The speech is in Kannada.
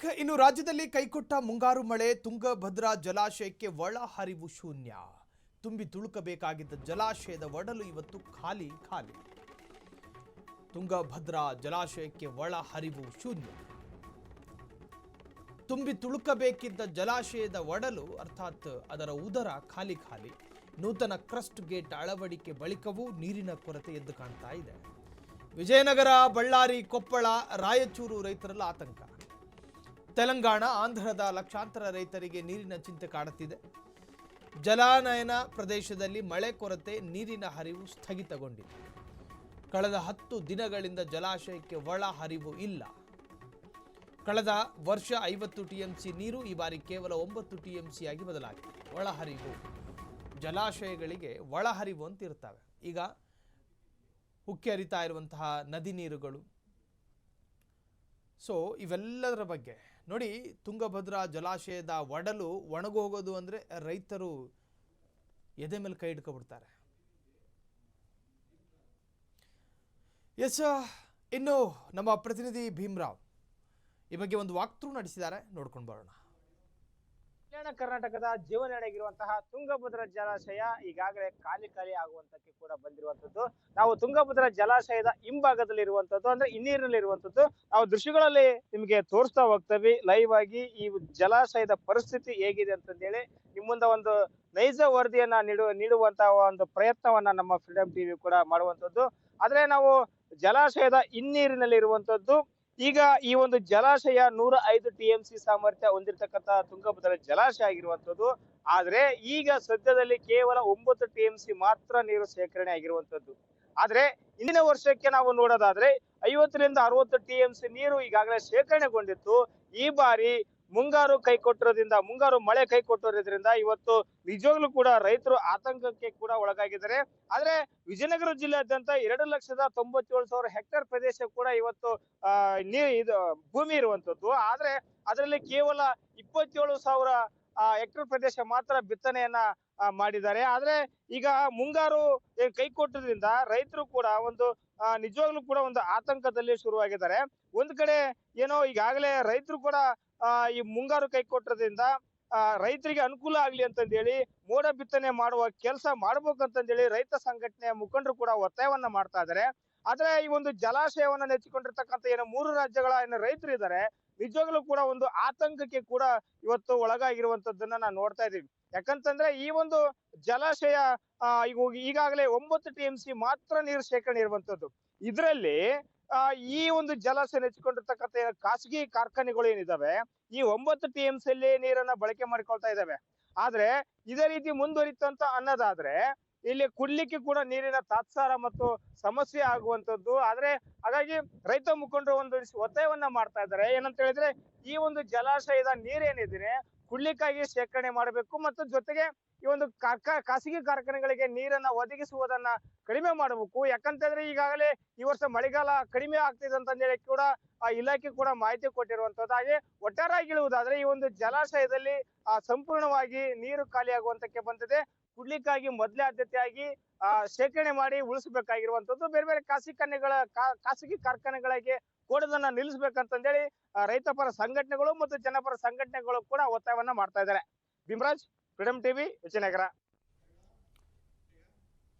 ಬ್ಯಾಕ್ ಇನ್ನು ರಾಜ್ಯದಲ್ಲಿ ಕೈಕೊಟ್ಟ ಮುಂಗಾರು ಮಳೆ ತುಂಗಭದ್ರಾ ಜಲಾಶಯಕ್ಕೆ ಒಳ ಹರಿವು ಶೂನ್ಯ. ತುಂಬಿ ತುಳುಕಬೇಕಾಗಿದ್ದ ಜಲಾಶಯದ ಒಡಲು ಇವತ್ತು ಖಾಲಿ ಖಾಲಿ. ತುಂಗಭದ್ರಾ ಜಲಾಶಯಕ್ಕೆ ಒಳ ಹರಿವು ಶೂನ್ಯ. ತುಂಬಿ ತುಳುಕಬೇಕಿದ್ದ ಜಲಾಶಯದ ಒಡಲು ಅರ್ಥಾತ್ ಅದರ ಉದರ ಖಾಲಿ ಖಾಲಿ. ನೂತನ ಕ್ರಸ್ಟ್ ಗೇಟ್ ಅಳವಡಿಕೆ ಬಳಿಕವೂ ನೀರಿನ ಕೊರತೆ ಎದ್ದು ಕಾಣ್ತಾ ಇದೆ. ವಿಜಯನಗರ, ಬಳ್ಳಾರಿ, ಕೊಪ್ಪಳ, ರಾಯಚೂರು ರೈತರಲ್ಲಿ ಆತಂಕ. ತೆಲಂಗಾಣ, ಆಂಧ್ರದ ಲಕ್ಷಾಂತರ ರೈತರಿಗೆ ನೀರಿನ ಚಿಂತೆ ಕಾಡುತ್ತಿದೆ. ಜಲಾನಯನ ಪ್ರದೇಶದಲ್ಲಿ ಮಳೆ ಕೊರತೆ, ನೀರಿನ ಹರಿವು ಸ್ಥಗಿತಗೊಂಡಿದೆ. ಕಳೆದ 10 ದಿನಗಳಿಂದ ಜಲಾಶಯಕ್ಕೆ ಒಳ ಹರಿವು ಇಲ್ಲ. ಕಳೆದ ವರ್ಷ 50 ಟಿಎಂಸಿ ನೀರು ಈ ಬಾರಿ ಕೇವಲ 9 ಟಿಎಂಸಿ ಆಗಿ ಬದಲಾಗಿದೆ. ಒಳಹರಿವು ಜಲಾಶಯಗಳಿಗೆ ಒಳಹರಿವು ಅಂತ ಇರ್ತವೆ. ಈಗ ಉಕ್ಕಿ ಹರಿತಾ ಇರುವಂತಹ ನದಿ ನೀರುಗಳು, ಸೊ ಇವೆಲ್ಲದರ ಬಗ್ಗೆ ನೋಡಿ. ತುಂಗಭದ್ರಾ ಜಲಾಶಯದ ಒಡಲು ಒಣಗೋಗೋದು ಅಂದರೆ ರೈತರು ಎದೆ ಮೇಲೆ ಕೈ ಹಿಡ್ಕೊಬಿಡ್ತಾರೆ. ಎಸ್, ಇನ್ನು ನಮ್ಮ ಪ್ರತಿನಿಧಿ ಭೀಮರಾವ್ ಈ ಬಗ್ಗೆ ಒಂದು ವಾಕ್ಥ್ರೂ ನಡೆಸಿದ್ದಾರೆ, ನೋಡ್ಕೊಂಡು ಬರೋಣ. ಕಲ್ಯಾಣ ಕರ್ನಾಟಕದ ಜೀವನಡಿಯಾಗಿರುವಂತಹ ತುಂಗಭದ್ರಾ ಜಲಾಶಯ ಈಗಾಗಲೇ ಖಾಲಿ ಆಗುವಂತಕ್ಕೆ ಕೂಡ ಬಂದಿರುವಂತದ್ದು. ನಾವು ತುಂಗಭದ್ರಾ ಜಲಾಶಯದ ಹಿಂಭಾಗದಲ್ಲಿ ಇರುವಂತದ್ದು, ಅಂದ್ರೆ ಹಿನ್ನೀರಿನಲ್ಲಿ ಇರುವಂತದ್ದು ನಾವು ದೃಶ್ಯಗಳಲ್ಲಿ ನಿಮಗೆ ತೋರಿಸ್ತಾ ಹೋಗ್ತೇವೆ ಲೈವ್ ಆಗಿ. ಈ ಜಲಾಶಯದ ಪರಿಸ್ಥಿತಿ ಹೇಗಿದೆ ಅಂತಂದೇಳಿ ನಿಮ್ಮುಂದ ಒಂದು ನೈಜ ವರದಿಯನ್ನ ನೀಡುವಂತಹ ಒಂದು ಪ್ರಯತ್ನವನ್ನ ನಮ್ಮ ಫ್ರೀಡಂ ಟಿವಿ ಕೂಡ ಮಾಡುವಂತದ್ದು. ಆದ್ರೆ ನಾವು ಜಲಾಶಯದ ಹಿನ್ನೀರಿನಲ್ಲಿ ಇರುವಂತದ್ದು. ಈಗ ಈ ಒಂದು ಜಲಾಶಯ 105 ಟಿಎಂಸಿ ಸಾಮರ್ಥ್ಯ ಹೊಂದಿರತಕ್ಕಂತ ತುಂಗಭದ್ರಾ ಜಲಾಶಯ ಆಗಿರುವಂತದ್ದು. ಆದ್ರೆ ಈಗ ಸದ್ಯದಲ್ಲಿ ಕೇವಲ 9 ಟಿಎಂಸಿ ಮಾತ್ರ ನೀರು ಶೇಖರಣೆ ಆಗಿರುವಂತದ್ದು. ಆದ್ರೆ ಇಂದಿನ ವರ್ಷಕ್ಕೆ ನಾವು ನೋಡೋದಾದ್ರೆ 50 ರಿಂದ 60 ಟಿಎಂಸಿ ನೀರು ಈಗಾಗಲೇ ಶೇಖರಣೆಗೊಂಡಿತ್ತು. ಈ ಬಾರಿ ಮುಂಗಾರು ಮಳೆ ಕೈ ಕೊಟ್ಟಿರೋದ್ರಿಂದ ಇವತ್ತು ನಿಜವಾಗ್ಲೂ ಕೂಡ ರೈತರು ಆತಂಕಕ್ಕೆ ಕೂಡ ಒಳಗಾಗಿದ್ದಾರೆ. ಆದ್ರೆ ವಿಜಯನಗರ ಜಿಲ್ಲೆಯಾದ್ಯಂತ 2,97,000 ಹೆಕ್ಟೇರ್ ಪ್ರದೇಶ ಕೂಡ ಇವತ್ತು ಇದು ಭೂಮಿ ಇರುವಂತದ್ದು. ಆದ್ರೆ ಅದರಲ್ಲಿ ಕೇವಲ 27,000 ಹೆಕ್ಟೇರ್ ಪ್ರದೇಶ ಮಾತ್ರ ಬಿತ್ತನೆಯನ್ನ ಮಾಡಿದ್ದಾರೆ. ಆದ್ರೆ ಈಗ ಮುಂಗಾರು ಕೈ ಕೊಟ್ಟದ್ರಿಂದ ರೈತರು ಕೂಡ ಒಂದು ನಿಜವಾಗ್ಲೂ ಕೂಡ ಒಂದು ಆತಂಕದಲ್ಲಿ ಶುರುವಾಗಿದ್ದಾರೆ. ಒಂದ್ ಕಡೆ ಏನೋ ಈಗಾಗಲೇ ರೈತರು ಕೂಡ ಈ ಮುಂಗಾರು ಕೈ ಕೊಟ್ಟದ್ರಿಂದ ರೈತರಿಗೆ ಅನುಕೂಲ ಆಗ್ಲಿ ಅಂತಂದೇಳಿ ಮೋಡ ಬಿತ್ತನೆ ಮಾಡುವ ಕೆಲಸ ಮಾಡ್ಬೇಕಂತಂದೇಳಿ ರೈತ ಸಂಘಟನೆಯ ಮುಖಂಡರು ಕೂಡ ಒತ್ತಾಯವನ್ನ ಮಾಡ್ತಾ ಇದ್ದಾರೆ. ಆದ್ರೆ ಈ ಒಂದು ಜಲಾಶಯವನ್ನ ನೆಚ್ಚಿಕೊಂಡಿರ್ತಕ್ಕಂಥ ಏನು 3 ರಾಜ್ಯಗಳ ಏನು ರೈತರು ಇದ್ದಾರೆ, ನಿಜವಾಗ್ಲೂ ಕೂಡ ಒಂದು ಆತಂಕಕ್ಕೆ ಕೂಡ ಇವತ್ತು ಒಳಗಾಗಿರುವಂತದ್ದನ್ನ ನಾವು ನೋಡ್ತಾ ಇದೀವಿ. ಯಾಕಂತಂದ್ರೆ ಈ ಒಂದು ಜಲಾಶಯ ಈಗಾಗಲೇ 9 ಟಿಎಂಸಿ ಮಾತ್ರ ನೀರು ಶೇಖರಣೆ ಇರುವಂತದ್ದು. ಇದರಲ್ಲಿ ಈ ಒಂದು ಜಲಾಶಯ ನೆಚ್ಚಿಕೊಂಡಿರ್ತಕ್ಕಂಥ ಖಾಸಗಿ ಕಾರ್ಖಾನೆಗಳು ಏನಿದಾವೆ, ಈ 9 ಟಿಎಂಸಿ ಅಲ್ಲಿ ನೀರನ್ನ ಬಳಕೆ ಮಾಡ್ಕೊಳ್ತಾ ಇದಾವೆ. ಆದ್ರೆ ಇದೇ ರೀತಿ ಮುಂದುವರಿತಂತ ಅನ್ನೋದಾದ್ರೆ ಇಲ್ಲಿ ಕುಡ್ಲಿಕ್ಕೆ ಕೂಡ ನೀರಿನ ತಾತ್ಸಾರ ಮತ್ತು ಸಮಸ್ಯೆ ಆಗುವಂತದ್ದು. ಆದ್ರೆ ಹಾಗಾಗಿ ರೈತ ಮುಖಂಡರು ಒಂದು ಒತ್ತಾಯವನ್ನ ಮಾಡ್ತಾ ಇದ್ದಾರೆ. ಏನಂತ ಹೇಳಿದ್ರೆ ಈ ಒಂದು ಜಲಾಶಯದ ನೀರೇನಿದೆ ಕುಡ್ಲಿಕ್ಕಾಗಿ ಶೇಖರಣೆ ಮಾಡಬೇಕು ಮತ್ತು ಜೊತೆಗೆ ಈ ಒಂದು ಖಾಸಗಿ ಕಾರ್ಖಾನೆಗಳಿಗೆ ನೀರನ್ನ ಒದಗಿಸುವುದನ್ನ ಕಡಿಮೆ ಮಾಡಬೇಕು. ಯಾಕಂತಂದ್ರೆ ಈಗಾಗಲೇ ಈ ವರ್ಷ ಮಳೆಗಾಲ ಕಡಿಮೆ ಆಗ್ತಿದೆ ಅಂತಂದೇಳಿ ಕೂಡ ಆ ಇಲಾಖೆ ಕೂಡ ಮಾಹಿತಿ ಕೊಟ್ಟಿರುವಂತದ್ದು. ಹಾಗೆ ಒಟ್ಟಾರೆಯಾಗಿ ಹೇಳುವುದಾದ್ರೆ ಈ ಒಂದು ಜಲಾಶಯದಲ್ಲಿ ಸಂಪೂರ್ಣವಾಗಿ ನೀರು ಖಾಲಿ ಆಗುವಂತಕ್ಕೆ ಬಂದಿದೆ. ಕುಡ್ಲಿಕ್ಕಾಗಿ ಮೊದಲೇ ಆದ್ಯತೆಯಾಗಿ ಶೇಖರಣೆ ಮಾಡಿ ಉಳಿಸಬೇಕಾಗಿರುವಂತದ್ದು. ಬೇರೆ ಬೇರೆ ಖಾಸಗಿ ಕಾರ್ಖಾನೆಗಳಿಗೆ ಕೊಡೋದನ್ನ ನಿಲ್ಲಿಸ್ಬೇಕಂತಂದೇಳಿ ರೈತ ಪರ ಸಂಘಟನೆಗಳು ಮತ್ತು ಜನಪರ ಸಂಘಟನೆಗಳು ಕೂಡ ಒತ್ತಾಯವನ್ನ ಮಾಡ್ತಾ ಇದ್ದಾರೆ. Bhimraj, freedom TV, Vijayanagara.